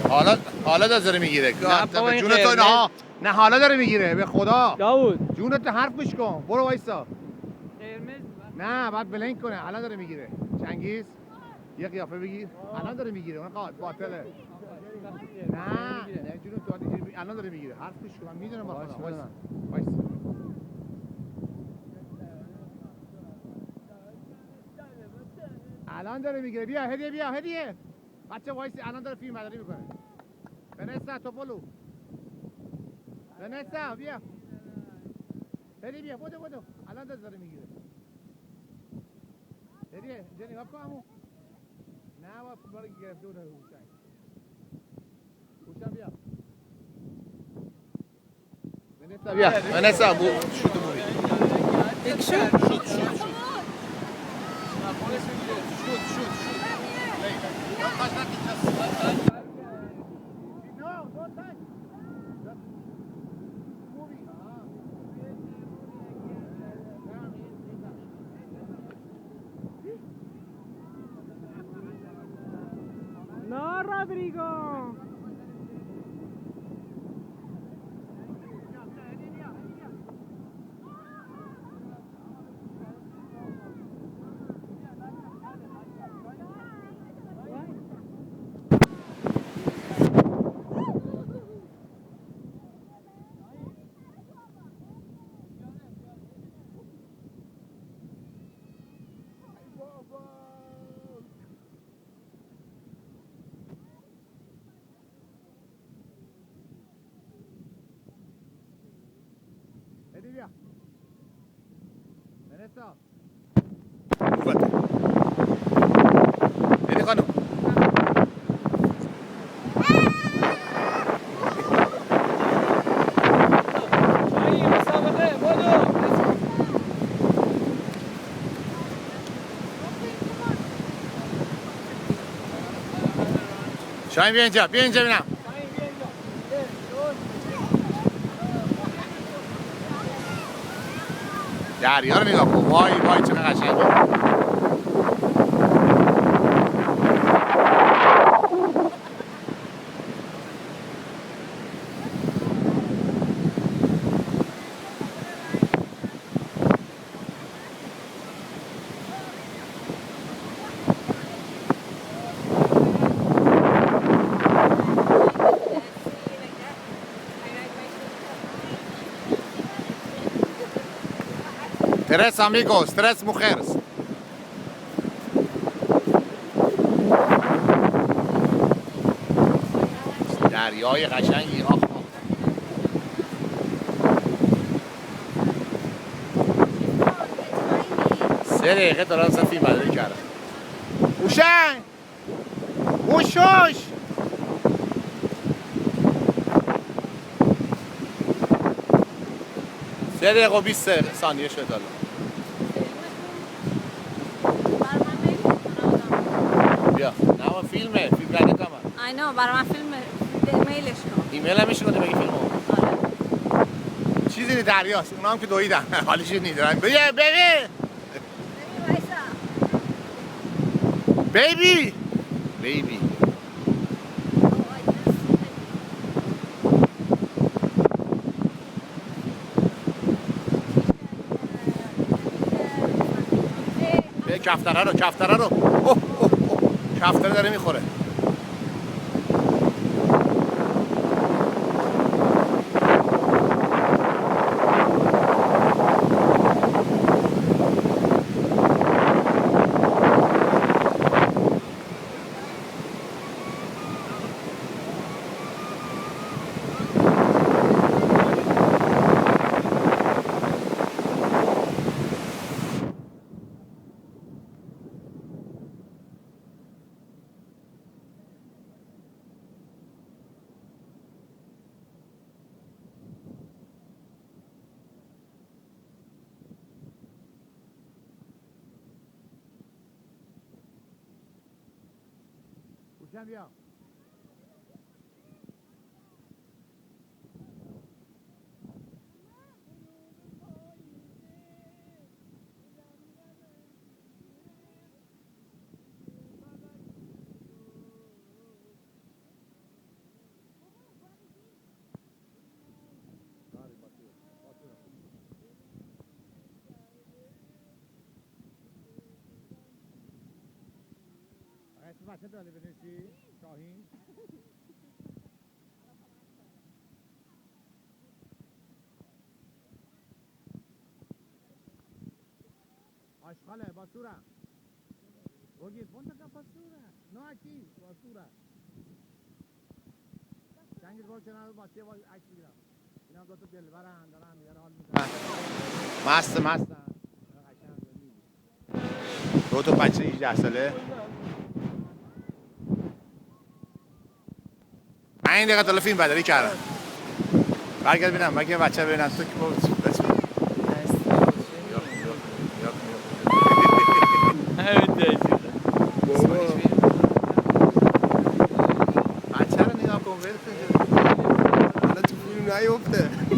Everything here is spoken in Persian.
حالا داره میگیره. جون تو نه حالا داره میگیره به خدا. داوود جونت حرف گوش کن. برو وایسا. قرمز نه بعد بلنک کنه. الان داره میگیره. چنگیز یه قیافه بگیر. الان داره میگیره. اون باطله. نه جون تو الان داره میگیره. حرف گوش کن. من میدونم با خدا. وایسا. الان داره میگیره. بیا هدیه. بچه وایسی الان داره فیلم برداری میکنه. ونسا توپولو. ونسا بیا. هدیه بیا بدو. الان داره میگیره. هدیه نگاه کن عمو. نه با فوتبال گرفته بود هوشنگ بیا. ونسا بو شوت مووی. شوت. No, Rodrigo. Hadi via. Vanessa. Hadi خانم. شاهین بیا اینجا ببینم. دریا رو نگاه کن. وای چقدر قشنگه. Tres amigos, tres mujeres. دریای قشنگی. آخ 3 دقیقه دارن فیلم برداری کردن. هوشنگ هوشوش 3 دقیقه و 20 ثانیه شد الان. بیا نه ما فیلم رده کامر. I know برای من فیلم ایمیلش کن. ایمیل هم میشه کنی بگی فیلمو. چیزی دریاست. اونا هم که دویدن. حالش نیدارن. بیا بیبی کفتره رو کفتره داره میخوره. بیا بچه داری بنویسی شاهین آشغاله basura Ogi ponte a basura no aquí basura Cengiz boş kenarda bahçeye boş aç gidiyor اینا دو تا دلبرن دارن میگن حال میزنن مست دو تا بچه 18 ساله من این دقیقه تالا فیلم برداری کردم برگرد ببینم مگه بچه ببینم تو که با بچه رو نگاه کن ول کن حالا تو فیلم نیفته